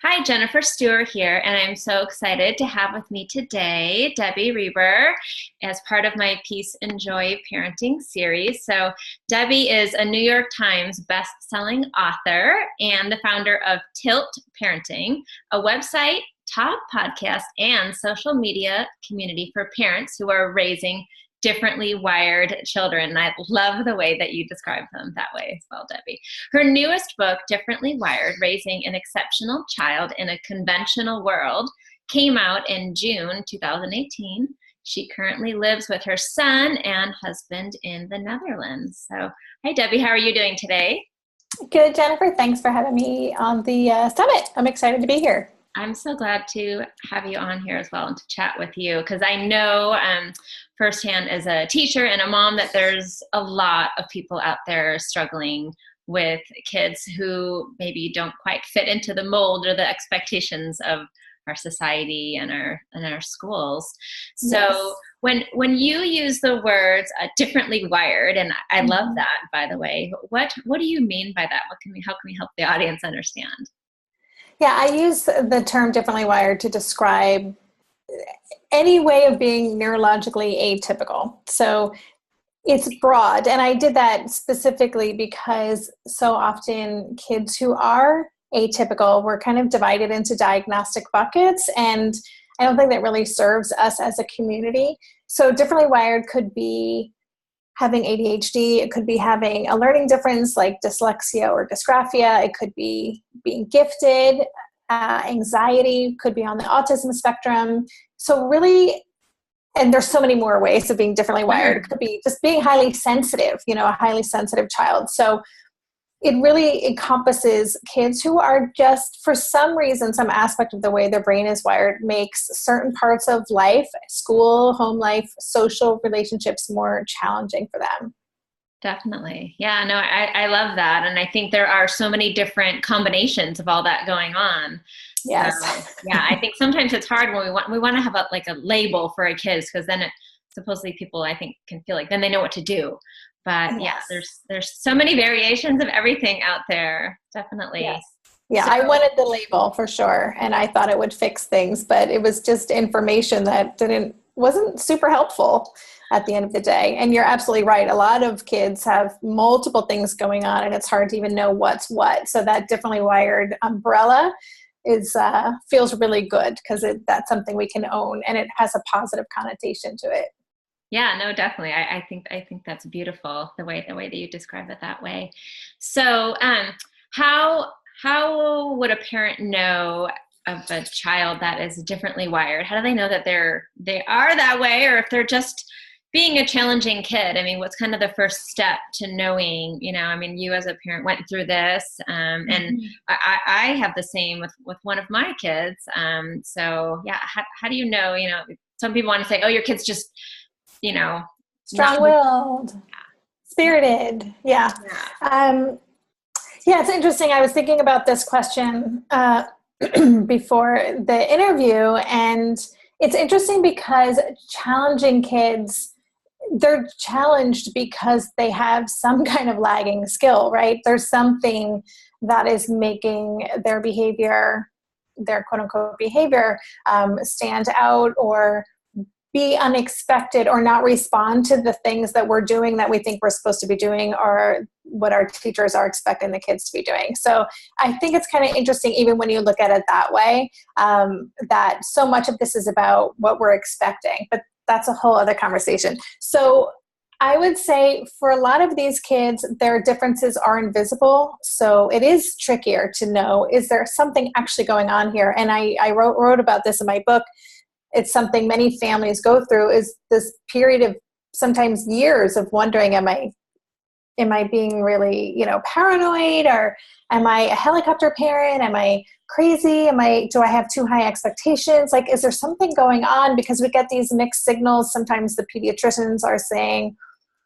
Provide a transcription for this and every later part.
Hi, Jennifer Stuart here, and I'm so excited to have with me today Debbie Reber as part of my Peace and Joy Parenting series. So, Debbie is a New York Times best-selling author and the founder of Tilt Parenting, a website, top podcast, and social media community for parents who are raising differently wired children. And I love the way that you describe them that way as well, Debbie. Her newest book, Differently Wired, Raising an Exceptional Child in a Conventional World, came out in June 2018. She currently lives with her son and husband in the Netherlands. So, hi, Debbie. How are you doing today? Good, Jennifer. Thanks for having me on the summit. I'm excited to be here. I'm so glad to have you on here as well and to chat with you, because I know firsthand as a teacher and a mom that there's a lot of people out there struggling with kids who maybe don't quite fit into the mold or the expectations of our society and our schools. So yes. when you use the words differently wired, and I love that, by the way, what do you mean by that? How can we help the audience understand? Yeah, I use the term differently wired to describe any way of being neurologically atypical. So it's broad. And I did that specifically because so often kids who are atypical, we're kind of divided into diagnostic buckets. And I don't think that really serves us as a community. So differently wired could be having ADHD, it could be having a learning difference like dyslexia or dysgraphia, it could be being gifted, anxiety, could be on the autism spectrum. So really, and there's so many more ways of being differently wired. It could be just being highly sensitive, a highly sensitive child. So it really encompasses kids who are just, for some reason, some aspect of the way their brain is wired makes certain parts of life, school, home life, social relationships more challenging for them. Definitely. Yeah, no, I love that. And I think there are so many different combinations of all that going on. Yes. So, yeah, I think sometimes it's hard when we want to have a label for our kids, because then supposedly people, I think, can feel like then they know what to do. But yes. Yeah, there's so many variations of everything out there. Definitely. Yes. Yeah, so, I wanted the label for sure, and I thought it would fix things, but it was just information that wasn't super helpful at the end of the day. And you're absolutely right. A lot of kids have multiple things going on, and it's hard to even know what's what. So that differently wired umbrella feels really good, because that's something we can own, and it has a positive connotation to it. Yeah, no, definitely. I think that's beautiful, the way that you describe it that way. So, how would a parent know of a child that is differently wired? How do they know that they are that way, or if they're just being a challenging kid? I mean, what's kind of the first step to knowing? You as a parent went through this, and I have the same with one of my kids. So yeah, how do you know? Some people want to say, "Oh, your kid's just." Strong-willed, spirited. Yeah. Yeah, it's interesting. I was thinking about this question before the interview, and it's interesting because challenging kids, they're challenged because they have some kind of lagging skill, right? There's something that is making their behavior, their quote-unquote behavior, stand out or be unexpected, or not respond to the things that we're doing that we think we're supposed to be doing, or what our teachers are expecting the kids to be doing. So I think it's kind of interesting, even when you look at it that way, that so much of this is about what we're expecting, but that's a whole other conversation. So I would say for a lot of these kids, their differences are invisible. So it is trickier to know, is there something actually going on here? And I wrote about this in my book. It's something many families go through, is this period of sometimes years of wondering, am I being really, paranoid, or am I a helicopter parent? Am I crazy? Do I have too high expectations? Like, is there something going on? Because we get these mixed signals. Sometimes the pediatricians are saying,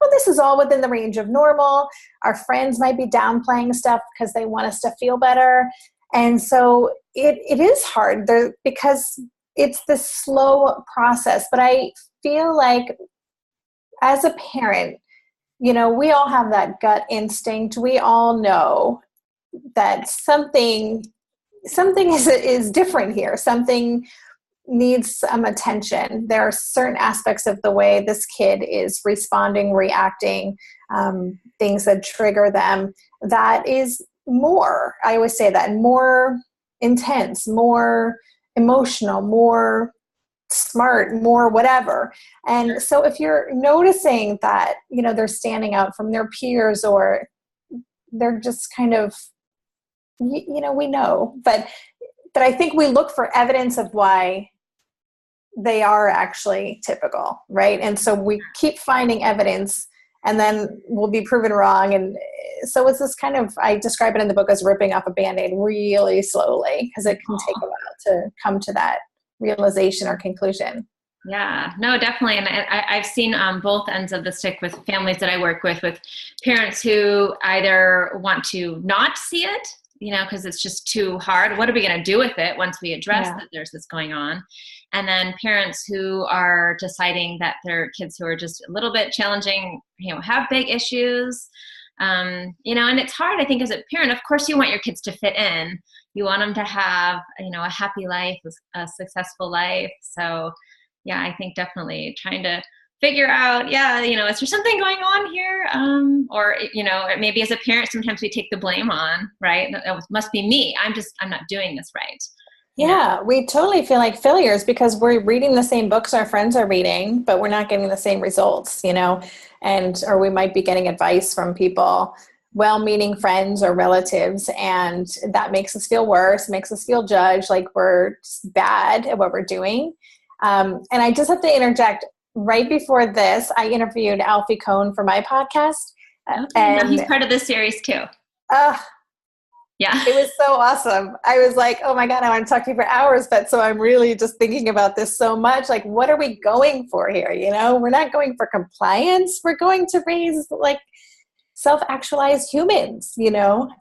well, this is all within the range of normal. Our friends might be downplaying stuff because they want us to feel better. And so it is hard because it's this slow process. But I feel like as a parent, we all have that gut instinct. We all know that something something is different here. Something needs some attention. There are certain aspects of the way this kid is responding, reacting, things that trigger them, that is more, I always say that, more intense, more emotional, more smart, more whatever. And so if you're noticing that, they're standing out from their peers, or they're just kind of, we know, but I think we look for evidence of why they are actually typical, right? And so we keep finding evidence, and then we'll be proven wrong. And so it's this kind of, I describe it in the book as ripping off a Band-Aid really slowly, because it can take a while to come to that realization or conclusion. Yeah, no, definitely. And I've seen both ends of the stick with families that I work with parents who either want to not see it, because it's just too hard. What are we going to do with it once we address that there's this going on? And then parents who are deciding that their kids who are just a little bit challenging, have big issues, and it's hard, I think, as a parent. Of course, you want your kids to fit in. You want them to have, a happy life, a successful life. So, yeah, I think definitely trying to figure out, is there something going on here? Or maybe as a parent, sometimes we take the blame on, right? It must be me. I'm not doing this right. Yeah, we totally feel like failures because we're reading the same books our friends are reading, but we're not getting the same results, or we might be getting advice from people, well-meaning friends or relatives, and that makes us feel worse, makes us feel judged, like we're just bad at what we're doing. And I just have to interject, right before this, I interviewed Alfie Kohn for my podcast. And he's part of this series too. Yeah. It was so awesome. I was like, oh my God, I want to talk to you for hours. But so I'm really just thinking about this so much. Like, what are we going for here? We're not going for compliance. We're going to raise like self-actualized humans,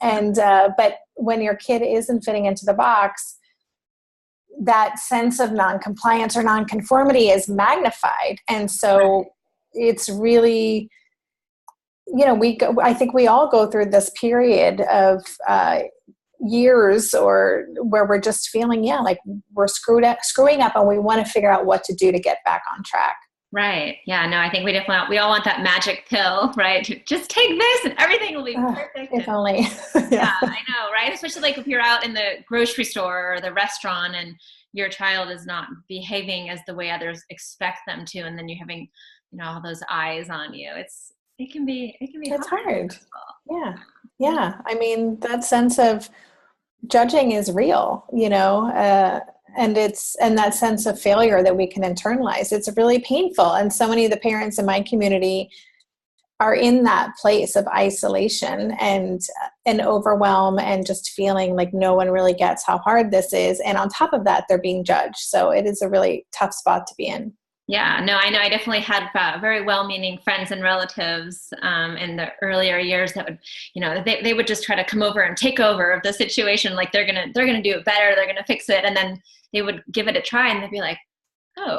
and, but when your kid isn't fitting into the box, that sense of non-compliance or non-conformity is magnified. And so it's really, I think we all go through this period of years or where we're just feeling, like we're screwing up, and we want to figure out what to do to get back on track. Right. Yeah, no, I think we all want that magic pill, right? Just take this and everything will be perfect. If only. Yeah, I know, right? Especially like if you're out in the grocery store or the restaurant and your child is not behaving as the way others expect them to, and then you're having, all those eyes on you. It can be it's hard. Yeah. I mean, that sense of judging is real, and that sense of failure that we can internalize. It's really painful. And so many of the parents in my community are in that place of isolation and overwhelm, and just feeling like no one really gets how hard this is. And on top of that, they're being judged. So it is a really tough spot to be in. Yeah, no, I know. I definitely had very well-meaning friends and relatives in the earlier years that would, they would just try to come over and take over of the situation. Like they're gonna do it better. They're gonna fix it, and then they would give it a try, and they'd be like, "Oh,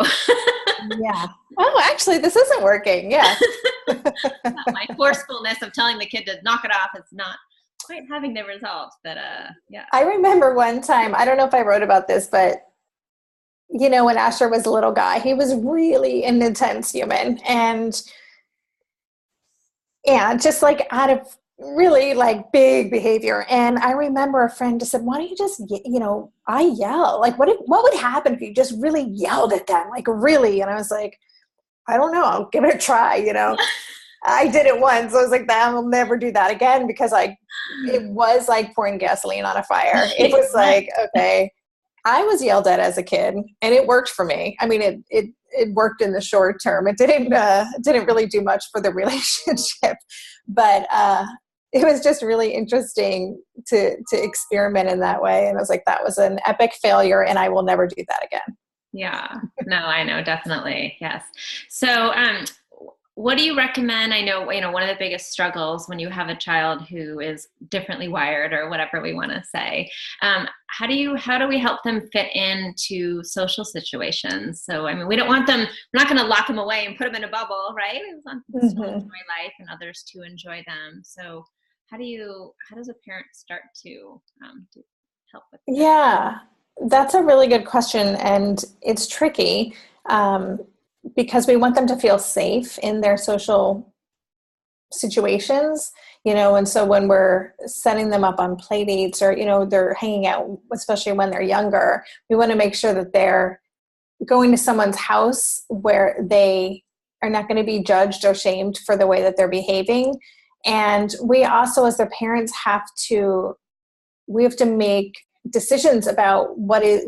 yeah, oh, actually, this isn't working." Yeah, my forcefulness of telling the kid to knock it off is not quite having the results. But yeah, I remember one time. I don't know if I wrote about this, but. When Asher was a little guy, he was really an intense human, and just like out of really like big behavior. And I remember a friend just said, why don't you just, I yell, like, what would happen if you just really yelled at them? Like really? And I was like, I don't know. I'll give it a try. I did it once. I was like, I'll never do that again, because it was like pouring gasoline on a fire. It was like, okay. I was yelled at as a kid, and it worked for me. I mean, it worked in the short term. It didn't really do much for the relationship, but it was just really interesting to experiment in that way. And I was like, that was an epic failure, and I will never do that again. Yeah, no, I know, definitely, yes. So, what do you recommend? I know, one of the biggest struggles when you have a child who is differently wired, or whatever we want to say, how do we help them fit into social situations? So, I mean, we don't want them, we're not going to lock them away and put them in a bubble, right? We want them to still enjoy life and others to enjoy them. So how does a parent start to help with that? Yeah, that's a really good question. And it's tricky because we want them to feel safe in their social situations, and so when we're setting them up on play dates or, they're hanging out, especially when they're younger, we want to make sure that they're going to someone's house where they are not going to be judged or shamed for the way that they're behaving. And we also, as their parents, we have to make decisions about what is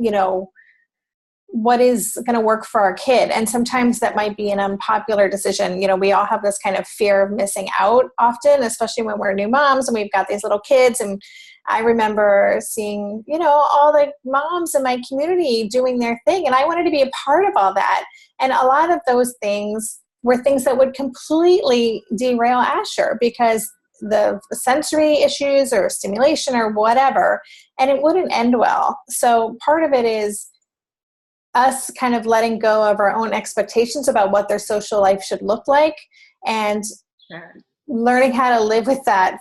going to work for our kid. And sometimes that might be an unpopular decision. We all have this kind of fear of missing out often, especially when we're new moms and we've got these little kids. And I remember seeing, all the moms in my community doing their thing. And I wanted to be a part of all that. And a lot of those things were things that would completely derail Asher because the sensory issues or stimulation or whatever, and it wouldn't end well. So part of it is us kind of letting go of our own expectations about what their social life should look like and Sure. learning how to live with that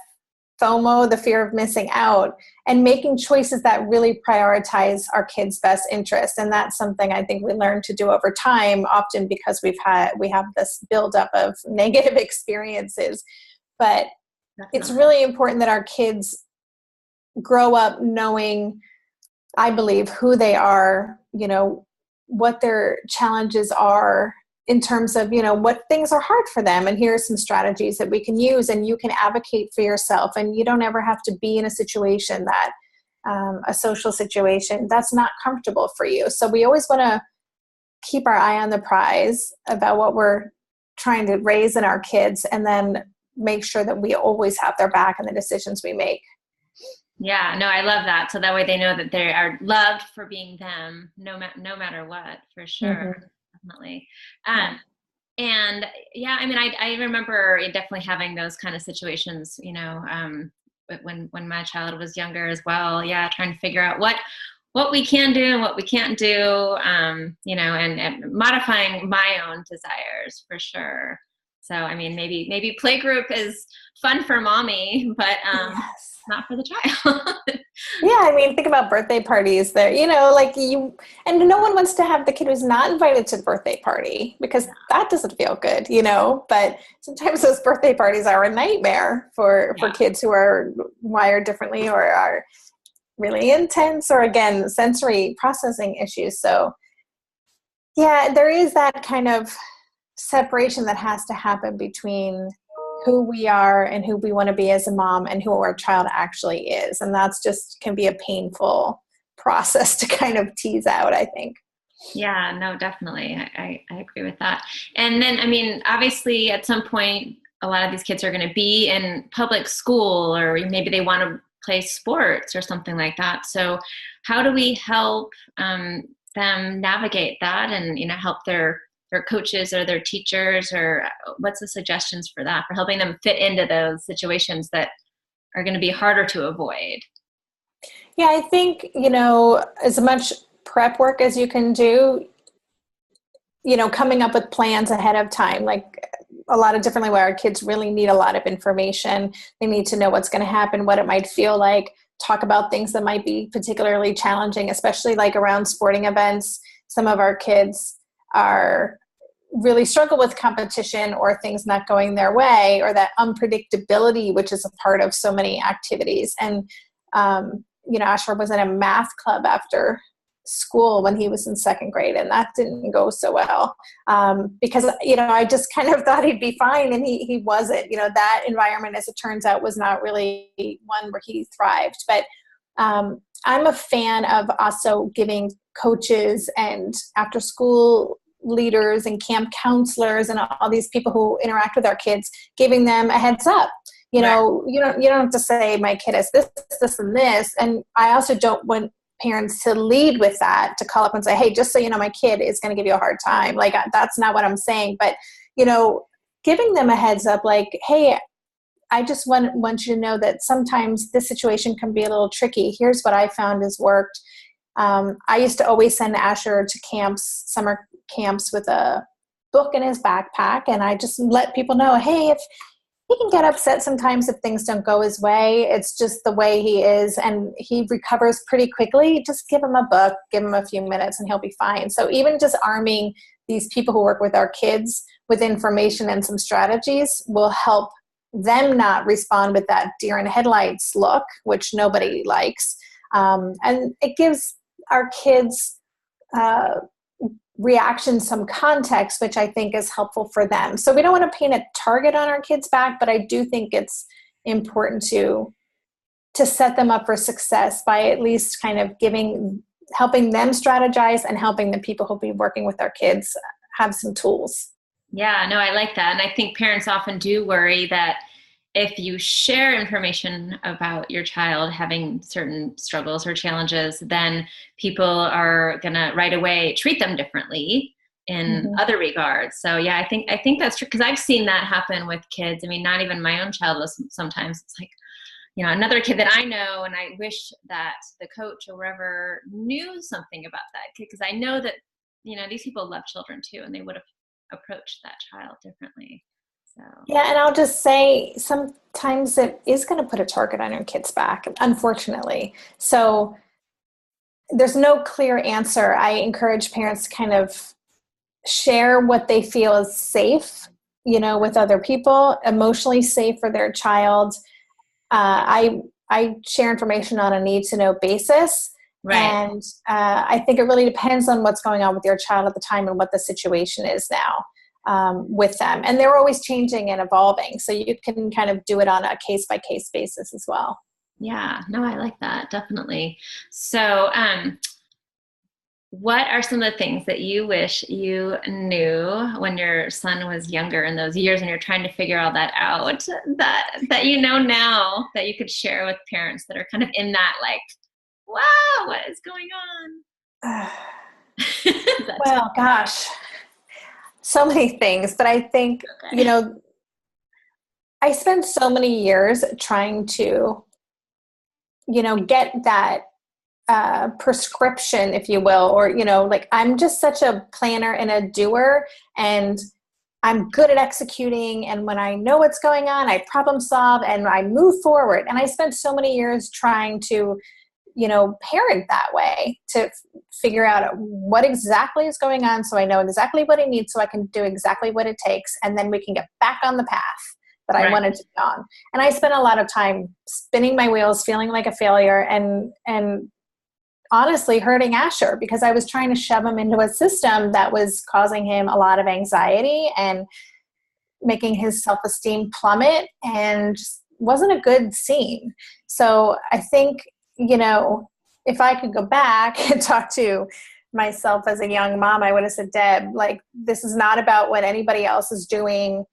FOMO, the fear of missing out, and making choices that really prioritize our kids' best interest. And that's something I think we learn to do over time, often because we have this buildup of negative experiences. But it's really important that our kids grow up knowing, I believe, who they are, what their challenges are in terms of, what things are hard for them. And here are some strategies that we can use, and you can advocate for yourself. And you don't ever have to be in a situation that, a social situation that's not comfortable for you. So we always want to keep our eye on the prize about what we're trying to raise in our kids, and then make sure that we always have their back in the decisions we make. Yeah, no, I love that. So that way they know that they are loved for being them, no matter what, for sure. Mm-hmm. Definitely. And yeah, I mean, I remember definitely having those kind of situations, when my child was younger as well. Yeah, trying to figure out what we can do and what we can't do, and modifying my own desires for sure. So, I mean, maybe playgroup is fun for mommy, but Yes. not for the child. Yeah, I mean, think about birthday parties there, and no one wants to have the kid who's not invited to the birthday party because that doesn't feel good, but sometimes those birthday parties are a nightmare for kids who are wired differently or are really intense or, again, sensory processing issues. So yeah, there is that kind of separation that has to happen between who we are and who we want to be as a mom and who our child actually is. And that's just can be a painful process to kind of tease out, I think. Yeah, no, definitely. I agree with that. And then, I mean, obviously at some point, a lot of these kids are going to be in public school, or maybe they want to play sports or something like that. So how do we help them navigate that and, help their coaches or their teachers, or what's the suggestions for that, for helping them fit into those situations that are going to be harder to avoid? Yeah, I think, as much prep work as you can do, coming up with plans ahead of time, like a lot of differently where our kids really need a lot of information. They need to know what's going to happen, what it might feel like, talk about things that might be particularly challenging, especially like around sporting events. Some of our kids are really struggle with competition or things not going their way, or that unpredictability, which is a part of so many activities. And, Asher was in a math club after school when he was in second grade, and that didn't go so well because, I just kind of thought he'd be fine, and he wasn't. That environment, as it turns out, was not really one where he thrived. But I'm a fan of also giving coaches and after school leaders and camp counselors and all these people who interact with our kids, giving them a heads up. You don't have to say my kid has this, and this. And I also don't want parents to lead with that, to call up and say, hey, just so you know, my kid is going to give you a hard time. Like, that's not what I'm saying. But, giving them a heads up, like, hey, I just want you to know that sometimes this situation can be a little tricky. Here's what I found has worked. I used to always send Asher to summer camps with a book in his backpack. And I just let people know, hey, he can get upset sometimes if things don't go his way. It's just the way he is, and he recovers pretty quickly. Just give him a book, give him a few minutes, and he'll be fine. So even just arming these people who work with our kids with information and some strategies will help them not respond with that deer in headlights look, which nobody likes. And it gives our kids reaction some context, which I think is helpful for them. So we don't want to paint a target on our kids' back, but I do think it's important to set them up for success by at least kind of helping them strategize and helping the people who'll be working with our kids have some tools. Yeah, no, I like that. And I think parents often do worry that if you share information about your child having certain struggles or challenges, then people are going to right away treat them differently in other regards. So yeah, I think that's true, because I've seen that happen with kids. I mean, not even my own child, sometimes it's like, you know, another kid that I know, and I wish that the coach or whoever knew something about that kid, because I know that, you know, these people love children too, and they would have approached that child differently. So. Yeah, and I'll just say sometimes it is going to put a target on your kid's back, unfortunately. So there's no clear answer. I encourage parents to kind of share what they feel is safe, you know, with other people, emotionally safe for their child. I share information on a need-to-know basis. Right. And I think it really depends on what's going on with your child at the time and what the situation is now. With them. And they're always changing and evolving. So you can kind of do it on a case-by-case basis as well. Yeah, no, I like that. Definitely. So what are some of the things that you wish you knew when your son was younger in those years and you're trying to figure all that out, that you know now that you could share with parents that are kind of in that, like, wow, what is going on? Well, gosh. So many things, but I think, you know, I spent so many years trying to, you know, get that prescription, if you will, or, you know, like I'm just such a planner and a doer, and I'm good at executing. And when I know what's going on, I problem solve and I move forward. And I spent so many years trying to, you know, parent that way, to figure out what exactly is going on so I know exactly what I need so I can do exactly what it takes, and then we can get back on the path that I wanted to be on. And I spent a lot of time spinning my wheels, feeling like a failure, and honestly hurting Asher, because I was trying to shove him into a system that was causing him a lot of anxiety and making his self-esteem plummet, and just wasn't a good scene. So I think, you know, if I could go back and talk to myself as a young mom, I would have said, Deb, like, this is not about what anybody else is doing.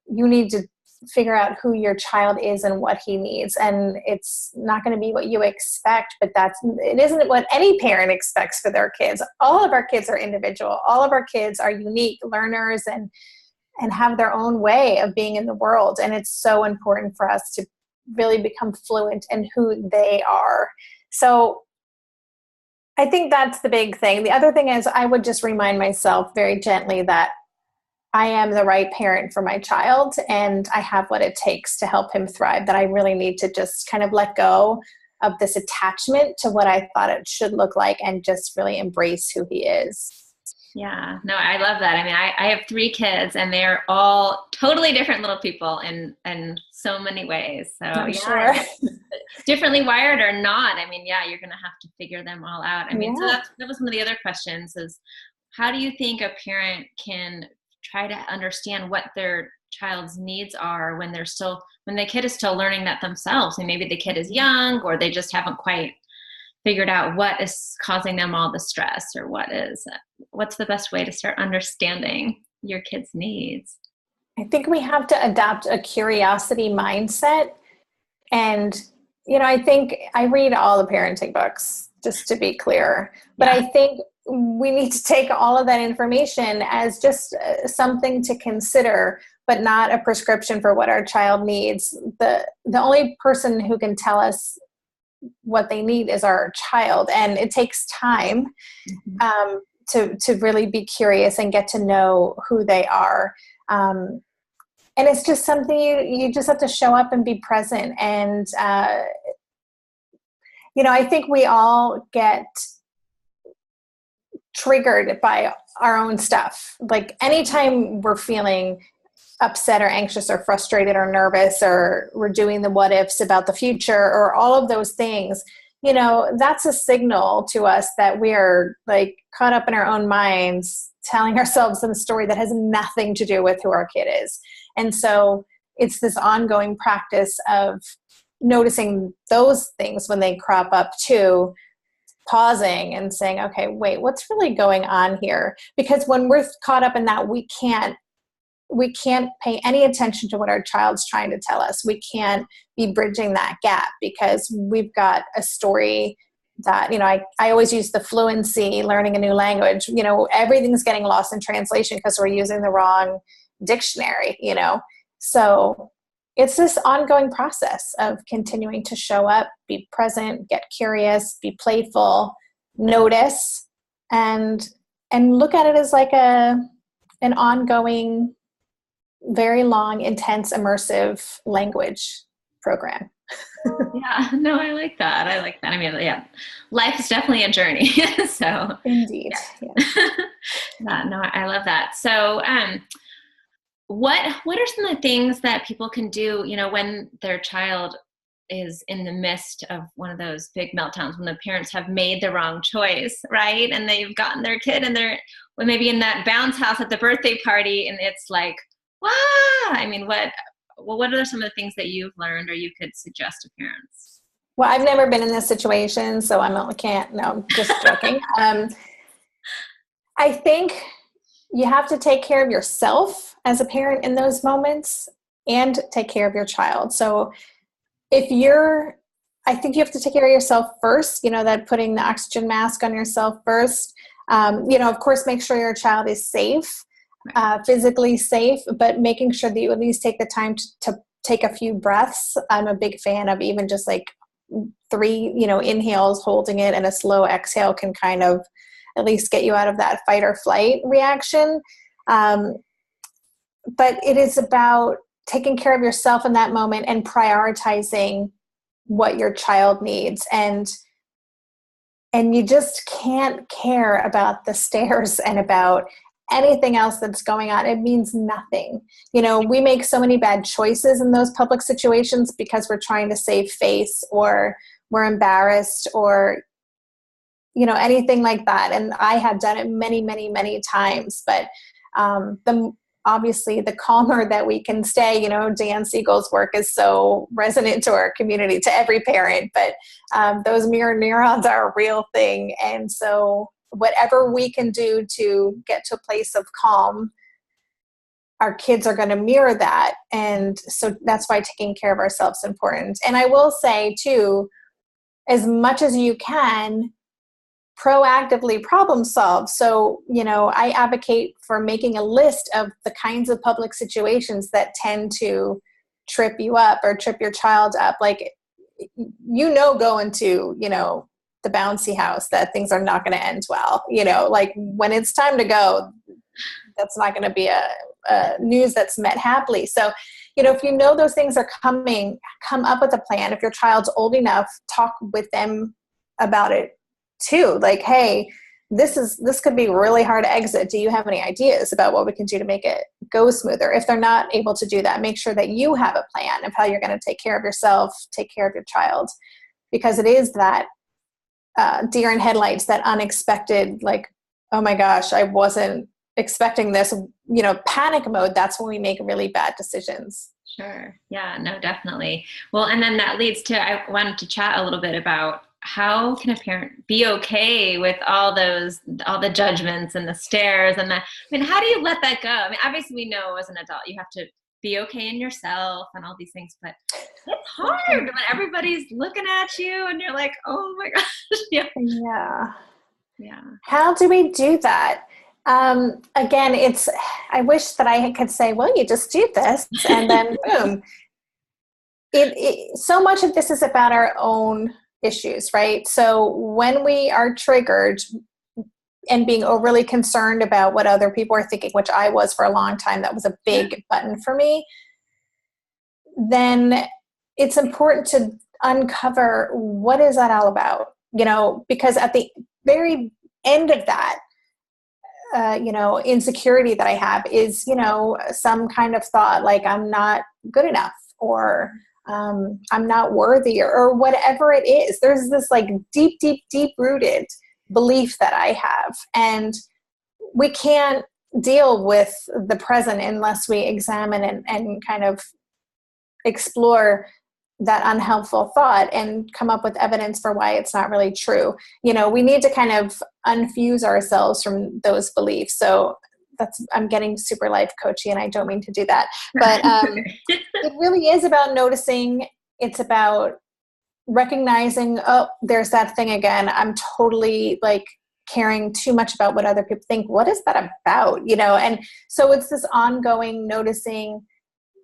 You need to figure out who your child is and what he needs. And it's not going to be what you expect, but it isn't what any parent expects for their kids. All of our kids are individual. All of our kids are unique learners and have their own way of being in the world. And it's so important for us to really become fluent in who they are. So I think that's the big thing. The other thing is I would just remind myself very gently that I am the right parent for my child, and I have what it takes to help him thrive, that I really need to just kind of let go of this attachment to what I thought it should look like and just really embrace who he is. Yeah, no, I love that. I mean, I have 3 kids, and they're all totally different little people in so many ways. So I'm yeah, sure. differently wired or not, I mean, yeah, you're going to have to figure them all out. I mean, so that was one of the other questions is, how do you think a parent can try to understand what their child's needs are when the kid is still learning that themselves? And maybe the kid is young, or they just haven't quite figured out what is causing them all the stress, or what's the best way to start understanding your kid's needs? I think we have to adopt a curiosity mindset. And, you know, I think I read all the parenting books, just to be clear, but I think we need to take all of that information as just something to consider, but not a prescription for what our child needs. The only person who can tell us what they need is our child, and it takes time to really be curious and get to know who they are. and it's just something you just have to show up and be present. And, I think we all get triggered by our own stuff. Like anytime we're feeling upset or anxious or frustrated or nervous, or we're doing the what ifs about the future or all of those things, that's a signal to us that we are like caught up in our own minds, telling ourselves some story that has nothing to do with who our kid is. And so it's this ongoing practice of noticing those things when they crop up too, pausing and saying, okay, wait, what's really going on here? Because when we're caught up in that, we can't pay any attention to what our child's trying to tell us. We can't be bridging that gap because we've got a story that, I always use the fluency, learning a new language, everything's getting lost in translation because we're using the wrong dictionary, So it's this ongoing process of continuing to show up, be present, get curious, be playful, notice, and look at it as like an ongoing, very long, intense, immersive language program. Yeah, no, I like that. I mean, yeah, life is definitely a journey. So indeed. Yeah. Yeah, no, I love that. So, what are some of the things that people can do, when their child is in the midst of one of those big meltdowns, when the parents have made the wrong choice, right? And they've gotten their kid and they're maybe in that bounce house at the birthday party, and it's like, wow. I mean, what are some of the things that you've learned or you could suggest to parents? Well, I've never been in this situation, so I'm just joking. I think you have to take care of yourself as a parent in those moments and take care of your child. So I think you have to take care of yourself first, that putting the oxygen mask on yourself first. Of course, make sure your child is safe, physically safe, but making sure that you at least take the time to take a few breaths. I'm a big fan of even just like 3, inhales, holding it, and a slow exhale can kind of at least get you out of that fight or flight reaction. But it is about taking care of yourself in that moment and prioritizing what your child needs. And you just can't care about the stairs and about anything else that's going on. It means nothing. We make so many bad choices in those public situations because we're trying to save face, or we're embarrassed, or, anything like that. And I have done it many, many, many times. But obviously, the calmer that we can stay, Dan Siegel's work is so resonant to our community, to every parent. But those mirror neurons are a real thing. And so whatever we can do to get to a place of calm, our kids are going to mirror that. And so that's why taking care of ourselves is important. And I will say too, as much as you can, proactively problem solve. So, I advocate for making a list of the kinds of public situations that tend to trip you up or trip your child up. Like, going to, the bouncy house, that things are not going to end well. Like when it's time to go, that's not going to be a news that's met happily. So, if those things are coming, come up with a plan. If your child's old enough, talk with them about it too. Like, hey, this could be really hard to exit. Do you have any ideas about what we can do to make it go smoother? If they're not able to do that, make sure that you have a plan of how you're going to take care of yourself, take care of your child, because it is that deer in headlights, that unexpected, like, oh my gosh, I wasn't expecting this, panic mode. That's when we make really bad decisions. Sure. Yeah, no, definitely. Well, and then that leads to, I wanted to chat a little bit about how can a parent be okay with all the judgments and the stares and how do you let that go? I mean, obviously we know as an adult, you have to be okay in yourself and all these things, but it's hard when everybody's looking at you and you're like, oh my gosh. Yeah. How do we do that? Again, I wish that I could say, well, you just do this and then boom. So much of this is about our own issues, right? So when we are triggered and being overly concerned about what other people are thinking, which I was for a long time, that was a big button for me. then it's important to uncover what is that all about, because at the very end of that, insecurity that I have is, some kind of thought like I'm not good enough, or I'm not worthy, or whatever it is. There's this like deep, deep, deep rooted belief that I have. And we can't deal with the present unless we examine and kind of explore that unhelpful thought and come up with evidence for why it's not really true. We need to kind of unfuse ourselves from those beliefs. So I'm getting super life coachy, and I don't mean to do that, but it really is about noticing. It's about recognizing, oh, there's that thing again. I'm totally like caring too much about what other people think. What is that about? And so it's this ongoing noticing,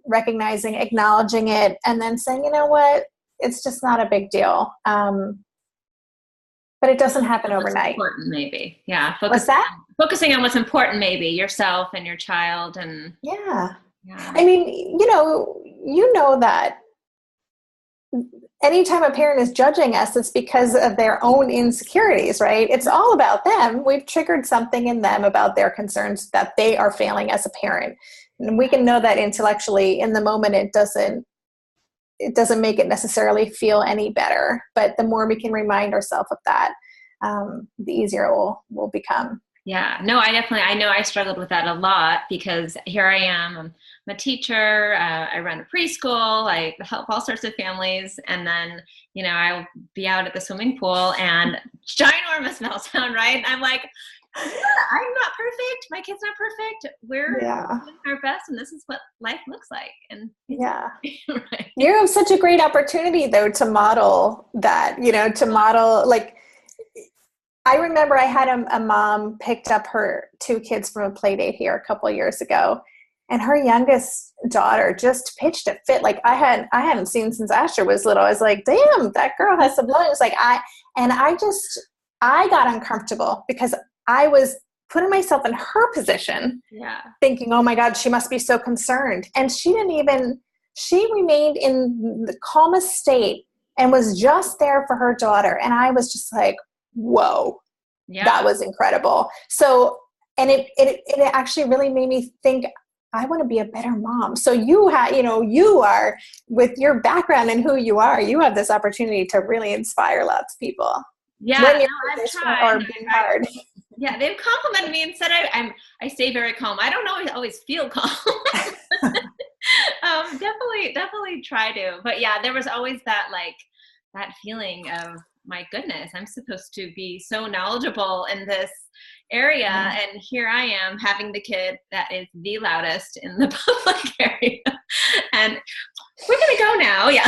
recognizing, acknowledging it, and then saying, you know what, it's just not a big deal. But it doesn't happen overnight. Important, maybe. Yeah. What's that? Focusing on what's important, maybe yourself and your child. And yeah. I mean, you know that anytime a parent is judging us, it's because of their own insecurities, right? It's all about them. We've triggered something in them about their concerns that they are failing as a parent. And we can know that intellectually. In the moment, it doesn't make it necessarily feel any better. But the more we can remind ourselves of that, the easier it will become. Yeah, no, I know I struggled with that a lot, because here I am, I'm a teacher, I run a preschool, I help all sorts of families, and then, I'll be out at the swimming pool and ginormous meltdown, right? And I'm like, yeah, I'm not perfect, my kid's not perfect, we're doing our best, and this is what life looks like. And yeah. Right. You have such a great opportunity, though, to model that, to model, like, I remember I had a mom picked up her 2 kids from a play date here a couple of years ago, and her youngest daughter just pitched a fit like I hadn't seen since Asher was little. I was like, damn, that girl has some lungs. Like I got uncomfortable because I was putting myself in her position, thinking, oh my God, she must be so concerned. And she remained in the calmest state and was just there for her daughter. And I was just like, whoa, that was incredible. So, and it actually really made me think, I want to be a better mom. So you are, with your background and who you are, you have this opportunity to really inspire lots of people. Yeah, when I've tried. Or being hard. Yeah, they've complimented me and said I stay very calm. I don't always feel calm. Definitely try to. But yeah, there was always that feeling of, my goodness, I'm supposed to be so knowledgeable in this area, and here I am having the kid that is the loudest in the public area, and we're gonna go now. Yeah.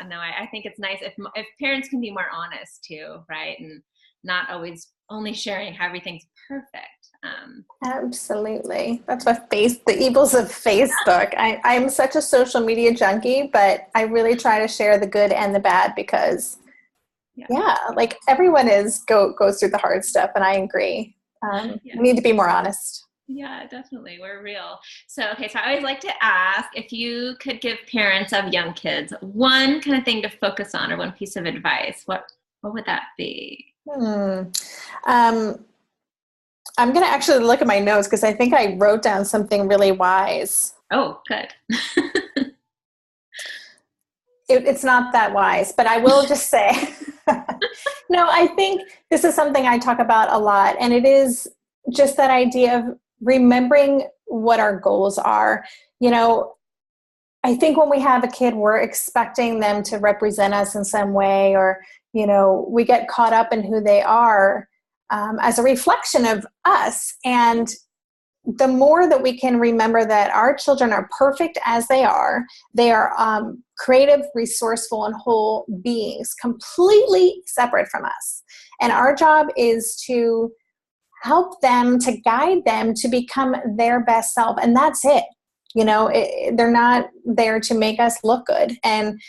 No, I think it's nice if parents can be more honest too, right, and not always only sharing how everything's perfect. Absolutely. That's what the evils of Facebook. I'm such a social media junkie, but I really try to share the good and the bad, because like everyone goes through the hard stuff, and I agree. We need to be more honest. Yeah, definitely. We're real. So I always like to ask, if you could give parents of young kids one kind of thing to focus on, or one piece of advice, what would that be? I'm going to actually look at my notes, because I think I wrote down something really wise. Oh, good. It's not that wise, but I will just say, no, I think this is something I talk about a lot, and it is just that idea of remembering what our goals are. I think when we have a kid, we're expecting them to represent us in some way, or, we get caught up in who they are as a reflection of us. And the more that we can remember that our children are perfect as they are creative, resourceful, and whole beings, completely separate from us. And our job is to help them, to guide them to become their best self. And that's it. They're not there to make us look good. And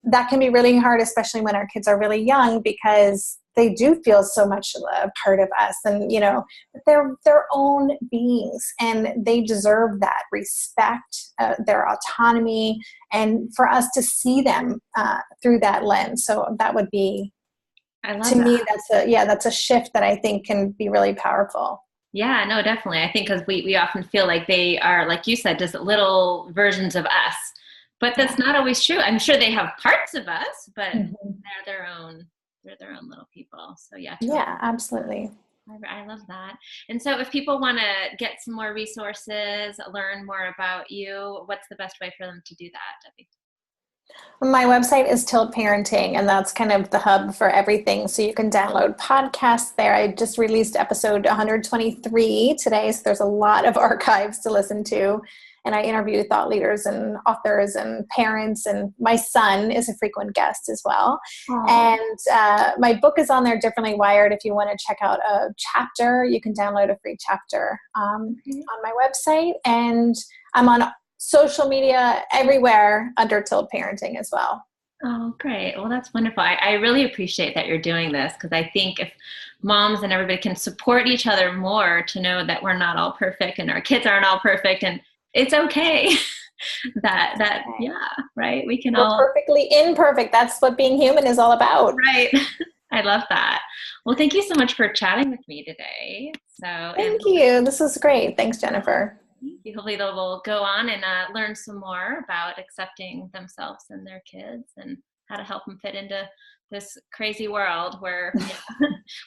that can be really hard, especially when our kids are really young, because they do feel so much a part of us, and they're their own beings, and they deserve that respect, their autonomy, and for us to see them through that lens. So that would be, I love to me, that. that's a shift that I think can be really powerful. Yeah, no, definitely. I think because we often feel like they are, like you said, just little versions of us, but that's not always true. I'm sure they have parts of us, but they're their own little people. So yeah, totally. Yeah, absolutely. I love that. And so if people want to get some more resources, learn more about you, what's the best way for them to do that, Debbie? My website is Tilt Parenting, and that's kind of the hub for everything. So you can download podcasts there. I just released episode 123 today, so there's a lot of archives to listen to. And I interview thought leaders and authors and parents, and my son is a frequent guest as well. Aww. And my book is on there, Differently Wired. If you want to check out a chapter, you can download a free chapter on my website. And I'm on social media everywhere under Tilt Parenting as well. Oh, great. Well, that's wonderful. I really appreciate that you're doing this, because I think if moms and everybody can support each other more, to know that we're not all perfect and our kids aren't all perfect, and it's okay. Yeah, right. We're all perfectly imperfect. That's what being human is all about. Right. I love that. Well, thank you so much for chatting with me today. Thank you. This was great. Thanks, Jennifer. Hopefully they will go on and learn some more about accepting themselves and their kids, and how to help them fit into this crazy world where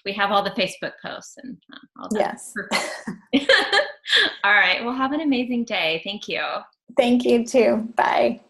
we have all the Facebook posts and all that. Yes. All right. Well, have an amazing day. Thank you. Thank you too. Bye.